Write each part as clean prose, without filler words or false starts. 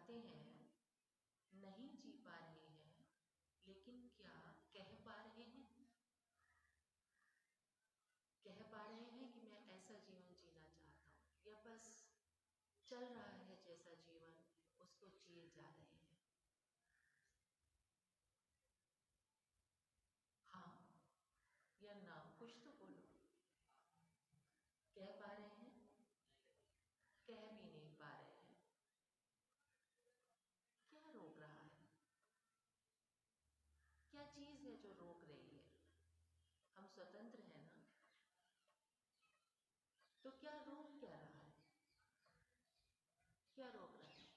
चाहते हैं, नहीं जी पा रहे हैं, लेकिन क्या कह पा रहे हैं? कह पा रहे हैं कि मैं ऐसा जीवन जीना चाहता हूँ, या बस चल रहा है जैसा जीवन उसको जिए जा रहे हैं? हाँ या ना, कुछ तो बोलो। कह पा रहे हैं, कह भी नहीं पा रहे हैं। क्या रोक रहा है? क्या चीज है जो रोक रही है? हम स्वतंत्र हैं ना, तो क्या रोक क्या रहा है? क्या रोक रहा है?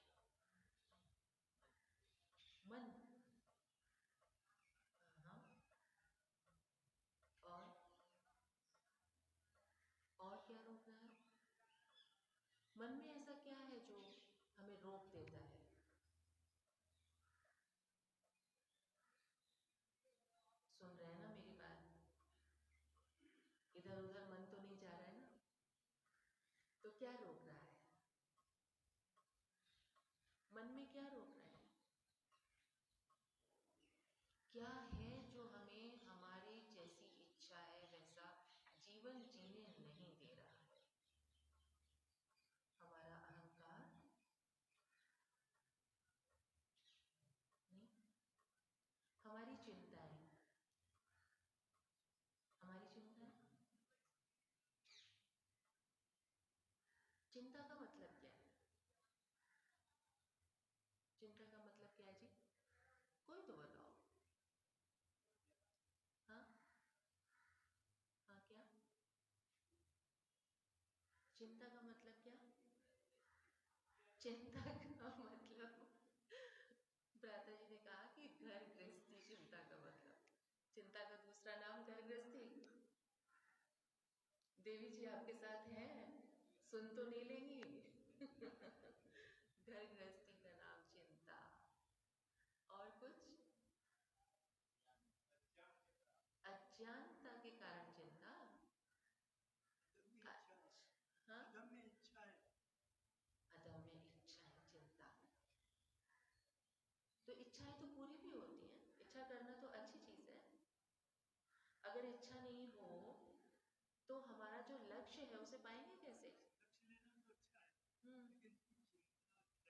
मन। हाँ। और क्या रोक रहा है? मन में ऐसा क्या है जो हमें रोक देता है? सुन रहे हैं ना मेरी बात? इधर उधर मन तो नहीं जा रहा है ना? तो क्या रोक रहा है? मन में क्या रोक रहा है? क्या है जो हमें हमारी जैसी इच्छा है वैसा जीवन जीने नहीं दे रहा है? हमारा अहंकार? नहीं। हमारी चिंताएं। हमारी चिंताएं। चिंता का मतलब क्या है? चिंता का मतलब क्या है जी? कोई तो बताओ। हाँ। हाँ क्या? चिंता का मतलब क्या? चिंता का मतलब, भ्राता जी ने कहा कि घर गृहस्थी चिंता का मतलब। चिंता का दूसरा नाम घर गृहस्थी। देवी जी आपके साथ हैं, सुन तो नहीं लेंगी? घर गृहस्थी का नाम चिंता। और कुछ? अज्ञानता के कारण चिंता। हाँ, अदम्य इच्छा है। अदम्य इच्छा है चिंता। तो इच्छाएं तो पूरी भी होती हैं। इच्छा करना तो अच्छी चीज है। अगर इच्छा नहीं हो तो हमारा जो लक्ष्य है उसे पाएंगे कैसे? लक्ष्य लेना तो अच्छा है,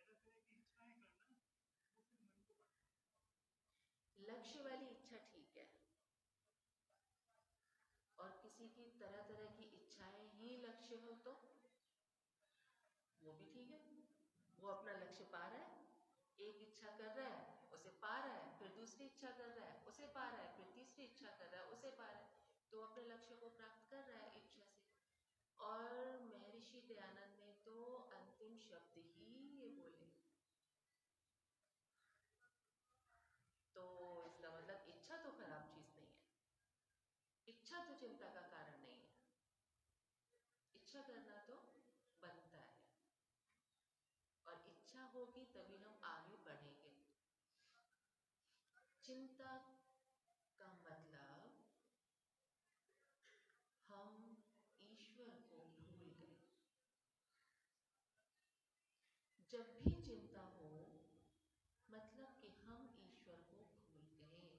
लेकिन तरह तरह की इच्छाएं करना वो फिर मन को बढ़ाता है। लक्ष्य वाली इच्छा ठीक है, और किसी की तरह तरह की इच्छाएं ही लक्ष्य हो तो वो भी ठीक है। वो अपना लक्ष्य पा रहा है, एक इच्छा कर रहा है उसे पा रहा है, फिर दूसरी इच्छा कर रहा है उसे पा रहा है, फिर तीसरी इच्छा कर रहा है उसे पा रहा है, तो अपने लक्ष्य को प्राप्त कर रहा है इच्छा से। और महर्षि दयानंद ने तो अंतिम शब्द ही ये बोले, तो इसका मतलब इच्छा तो खराब चीज नहीं है। इच्छा तो चिंता का कारण नहीं है। इच्छा करना तो बनता है, और इच्छा होगी तभी हम आगे बढ़ेंगे। चिंता का मतलब हम ईश्वर को भूल गए। जब भी चिंता हो मतलब कि हम ईश्वर को भूल गए।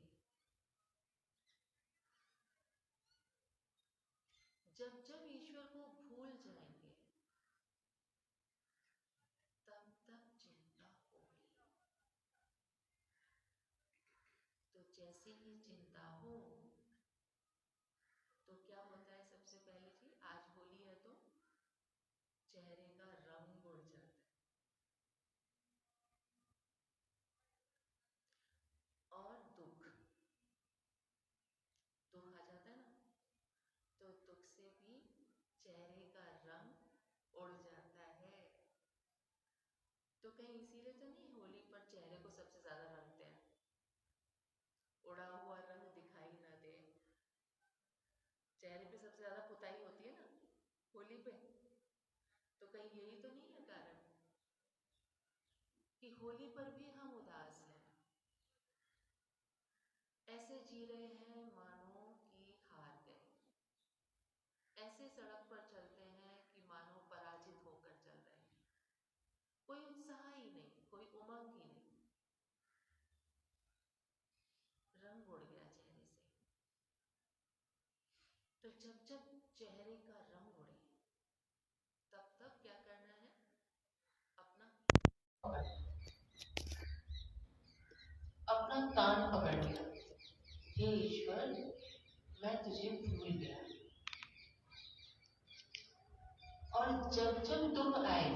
जब जब ईश्वर को भूल जाएंगे तब तक चिंता होगी। तो जैसे ही चिंता हो तो क्या होता है? सबसे पहले जी, आज होली है तो चेहरे का रंग उड़ जाता है, और दुख दुख आ जाता है ना, तो दुख से भी चेहरे का रंग उड़ जाता है। तो कहीं इसीलिए तो नहीं होली पर चेहरे को सबसे ज्यादा रंगते हैं, उड़ा हुआ रंग दिखाई ना दे। चेहरे पे सबसे ज्यादा पुताई होती है ना होली पे, तो कहीं यही तो नहीं है कारण कि होली पर भी हम उदास हैं, ऐसे जी रहे हैं मानो कि हार गए, ऐसे सड़क पर चलते हैं कि मानो पराजित होकर चल रहे हैं। कोई उत्साह ही नहीं, कोई उमंग जब जब चेहरे का रंग उड़े तब तब क्या करना है, अपना कान पकड़ लिया, हे ईश्वर मैं तुझे भूल गया। और जब जब दुख आए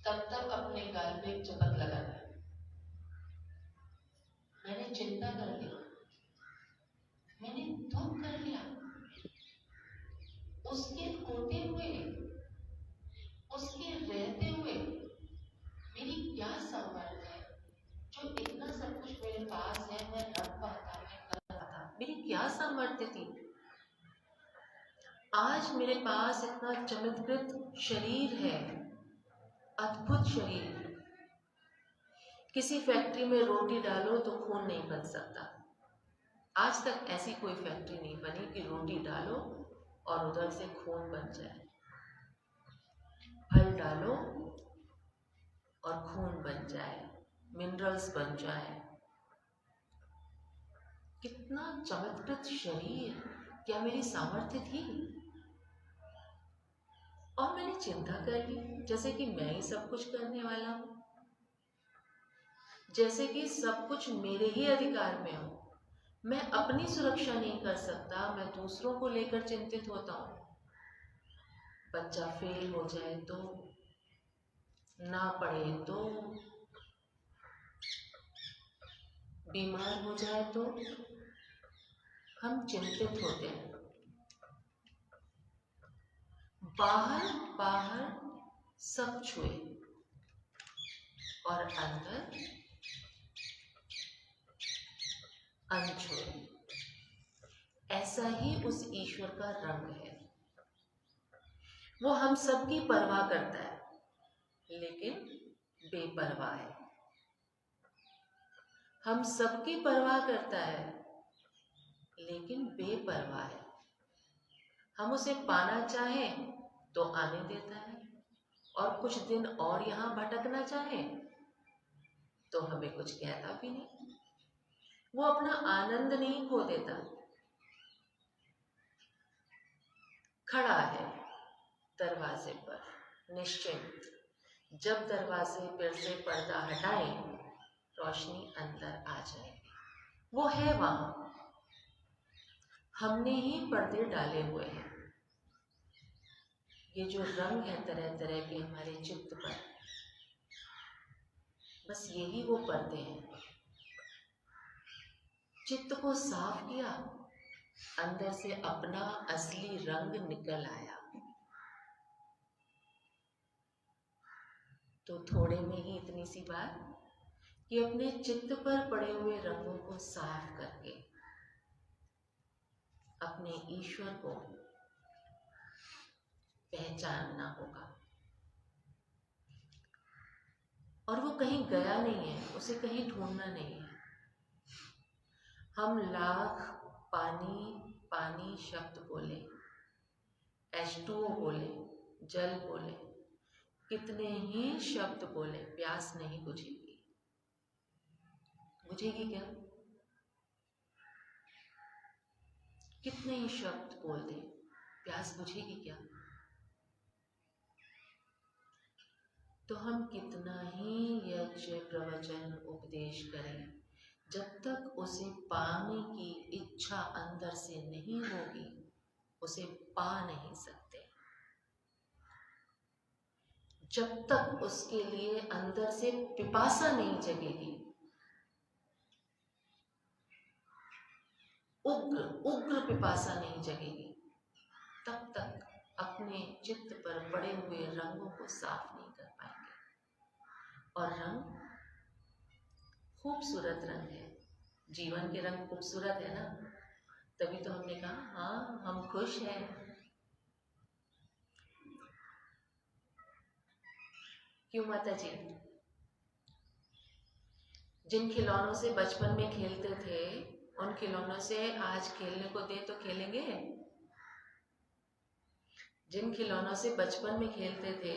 तब तब अपने गाल पे एक चपत लगाना। मैंने चिंता कर ली, मैंने दुख कर लिया, उसके होते हुए, उसके रहते हुए मेरी क्या सामर्थ्य है जो इतना सब कुछ मेरे पास है, मैं रख पाता, मैं कर पाता, मेरी क्या सामर्थ्य थी। आज मेरे पास इतना चमत्कृत शरीर है, अद्भुत शरीर। किसी फैक्ट्री में रोटी डालो तो खून नहीं बन सकता। आज तक ऐसी कोई फैक्ट्री नहीं बनी कि रोटी डालो और उधर से खून बन जाए। फल डालो और खून बन जाए, मिनरल्स बन जाए। कितना चमत्कृत शरीर, क्या मेरी सामर्थ्य थी? और मैंने चिंता कर ली जैसे कि मैं ही सब कुछ करने वाला हूं, जैसे कि सब कुछ मेरे ही अधिकार में हो। मैं अपनी सुरक्षा नहीं कर सकता, मैं दूसरों को लेकर चिंतित होता हूं। बच्चा फेल हो जाए तो, ना पढ़े तो, बीमार हो जाए तो हम चिंतित होते हैं। बाहर बाहर सब छुए और अंदर अनछुए। ऐसा ही उस ईश्वर का रंग है। वो हम सबकी परवाह करता है लेकिन बेपरवाह है। हम सबकी परवाह करता है लेकिन बेपरवाह है। हम उसे पाना चाहें तो आने देता है, और कुछ दिन और यहाँ भटकना चाहें तो हमें कुछ कहता भी नहीं। वो अपना आनंद नहीं खो देता। खड़ा है दरवाजे पर निश्चिंत। जब दरवाजे पर से पर्दा हटाएं, रोशनी अंदर आ जाएगी। वो है वहां, हमने ही पर्दे डाले हुए हैं। ये जो रंग है तरह तरह के हमारे चित्त पर, बस यही वो पर्दे हैं। चित्त को साफ किया, अंदर से अपना असली रंग निकल आया। तो थोड़े में ही इतनी सी बात कि अपने चित्त पर पड़े हुए रंगों को साफ करके अपने ईश्वर को पहचानना होगा। और वो कहीं गया नहीं है, उसे कहीं ढूंढना नहीं है। हम लाख पानी पानी शब्द बोले, H2O बोले, जल बोले, कितने ही शब्द बोले, प्यास नहीं बुझेगी। बुझेगी क्या? कितने ही शब्द बोल दे, प्यास बुझेगी क्या? तो हम कितना ही यज्ञ प्रवचन उपदेश करें, जब तक उसे पाने की इच्छा अंदर से नहीं होगी, उसे पा नहीं सकते। जब तक उसके लिए अंदर से पिपासा नहीं जगेगी, उग्र उग्र पिपासा नहीं जगेगी, तब तक अपने चित्त पर पड़े हुए रंगों को साफ नहीं कर पाएंगे। और रंग खूबसूरत रंग है, जीवन के रंग खूबसूरत है ना, तभी तो हमने कहा हाँ हम खुश हैं। क्यों माता जी? जिन खिलौनों से बचपन में खेलते थे, उन खिलौनों से आज खेलने को दे तो खेलेंगे? जिन खिलौनों से बचपन में खेलते थे,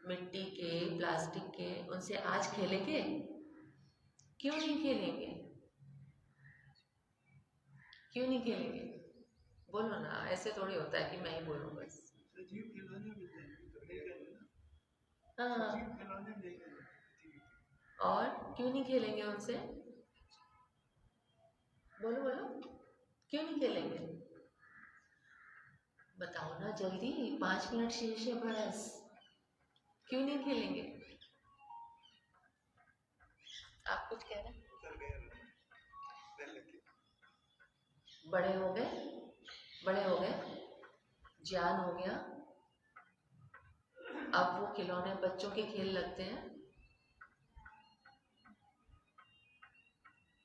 मिट्टी के, प्लास्टिक के, उनसे आज खेलेंगे? क्यों नहीं खेलेंगे? क्यों नहीं खेलेंगे? बोलो ना, ऐसे थोड़ी होता है कि मैं ही बोलूं बस। सजीव खिलौने मिलते हैं तो ले लेना। हाँ, सजीव खिलौने ले लेना। और क्यों नहीं खेलेंगे उनसे? बोलो बोलो, क्यों नहीं खेलेंगे? बताओ ना जल्दी, 5 मिनट शेष है बस, क्यों नहीं खेलेंगे? आप कुछ कह रहे हैं? बड़े हो गए, बड़े हो गए, ज्ञान हो गया, अब वो खिलौने बच्चों के खेल लगते हैं।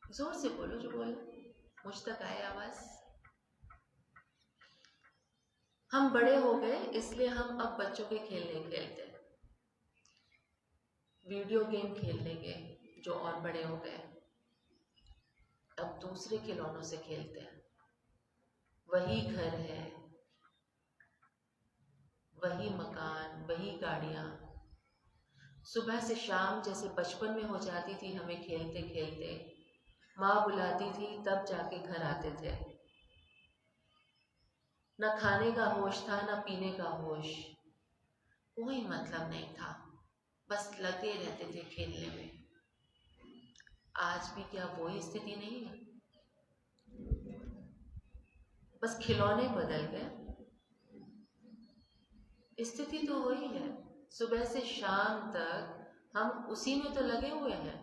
जोर से बोलो जो बोलो, मुझ तक आए आवाज। हम बड़े हो गए इसलिए हम अब बच्चों के खेल नहीं खेलते, वीडियो गेम खेल लेंगे जो और बड़े हो गए, अब दूसरे खिलौनों से खेलते हैं। वही घर है, वही मकान, वही गाड़ियां, सुबह से शाम जैसे बचपन में हो जाती थी हमें खेलते खेलते, माँ बुलाती थी तब जाके घर आते थे, न खाने का होश था न पीने का होश, कोई मतलब नहीं था, बस लगे रहते थे खेलने में। आज भी क्या वही स्थिति नहीं है? बस खिलौने बदल गए, स्थिति तो वही है। सुबह से शाम तक हम उसी में तो लगे हुए हैं।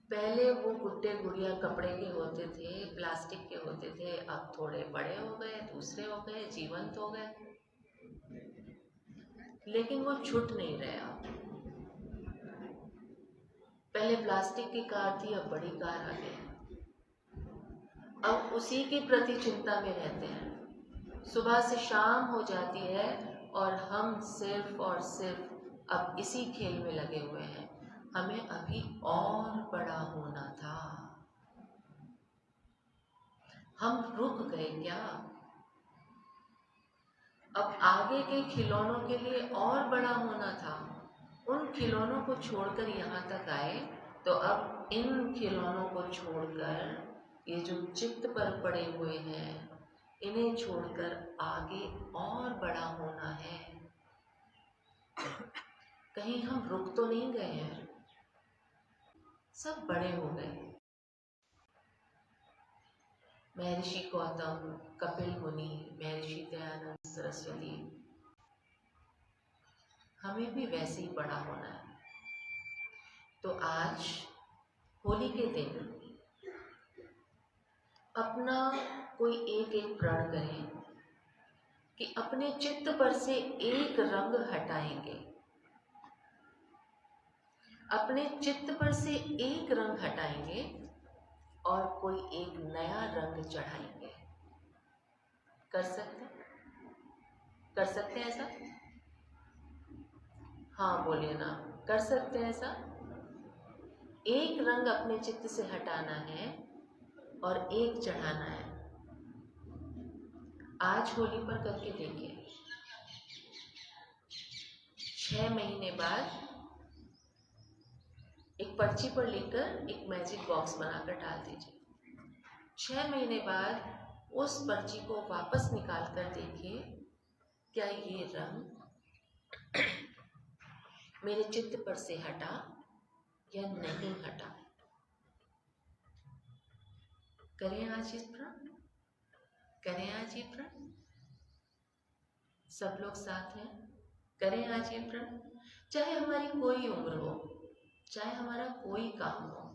पहले वो गुड्डे गुड़िया कपड़े के होते थे, प्लास्टिक के होते थे, अब थोड़े बड़े हो गए, दूसरे हो गए, जीवंत हो गए, लेकिन वो छूट नहीं रहे अब। पहले प्लास्टिक की कार थी, अब बड़ी कार आ गई, अब उसी के प्रति चिंता में रहते हैं। सुबह से शाम हो जाती है और हम सिर्फ और सिर्फ अब इसी खेल में लगे हुए हैं। हमें अभी और बड़ा होना था, हम रुक गए क्या? अब आगे के खिलौनों के लिए और बड़ा होना था, उन खिलौनों को छोड़कर यहाँ तक आए, तो अब इन खिलौनों को छोड़कर ये जो चित्त पर पड़े हुए हैं, इन्हें छोड़कर आगे और बड़ा होना है। कहीं हम रुक तो नहीं गए हैं? सब बड़े हो गए। महर्षि गौतम, कपिल मुनि, महर्षि दयानंद सरस्वती, हमें भी वैसे ही बड़ा होना है। तो आज होली के दिन अपना कोई एक एक प्रण करें कि अपने चित्त पर से एक रंग हटाएंगे, अपने चित्त पर से एक रंग हटाएंगे और कोई एक नया रंग चढ़ाएंगे। कर सकते हैं? कर सकते हैं ऐसा? हाँ बोलिए ना, कर सकते हैं ऐसा? एक रंग अपने चित्त से हटाना है और एक चढ़ाना है। आज होली पर करके देखिए। 6 महीने बाद एक पर्ची पर लिखकर एक मैजिक बॉक्स बनाकर डाल दीजिए। 6 महीने बाद उस पर्ची को वापस निकाल कर देखिए, क्या ये रंग मेरे चित्त पर से हटा या नहीं हटा। करें आज इस प्रण, करें आज ये प्रण, सब लोग साथ हैं, करें आज ये प्रण। चाहे हमारी कोई उम्र हो, चाहे हमारा कोई काम हो,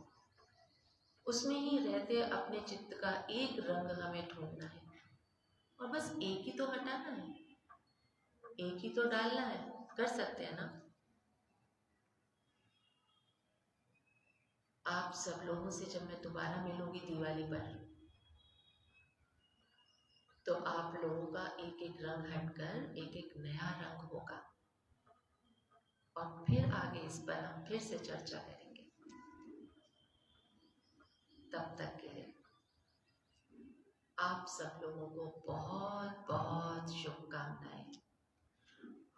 उसमें ही रहते अपने चित्त का एक रंग हमें ढूंढना है और बस एक ही तो हटाना है, एक ही तो डालना है। कर सकते हैं ना? आप सब लोगों से जब मैं दोबारा मिलूंगी दिवाली पर, तो आप लोगों का एक एक रंग हटकर एक एक नया रंग होगा और फिर आगे इस पर हम फिर से चर्चा करेंगे। तब तक के लिए आप सब लोगों को बहुत बहुत शुभकामनाएं,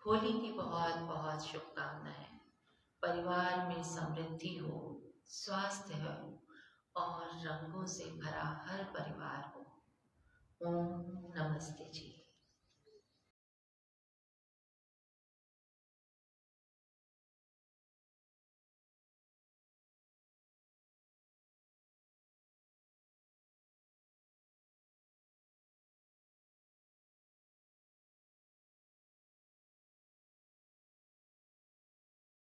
होली की बहुत बहुत शुभकामनाएं। परिवार में समृद्धि हो, स्वास्थ्य हो और रंगों से भरा हर परिवार हो। ओम नमस्ते जी।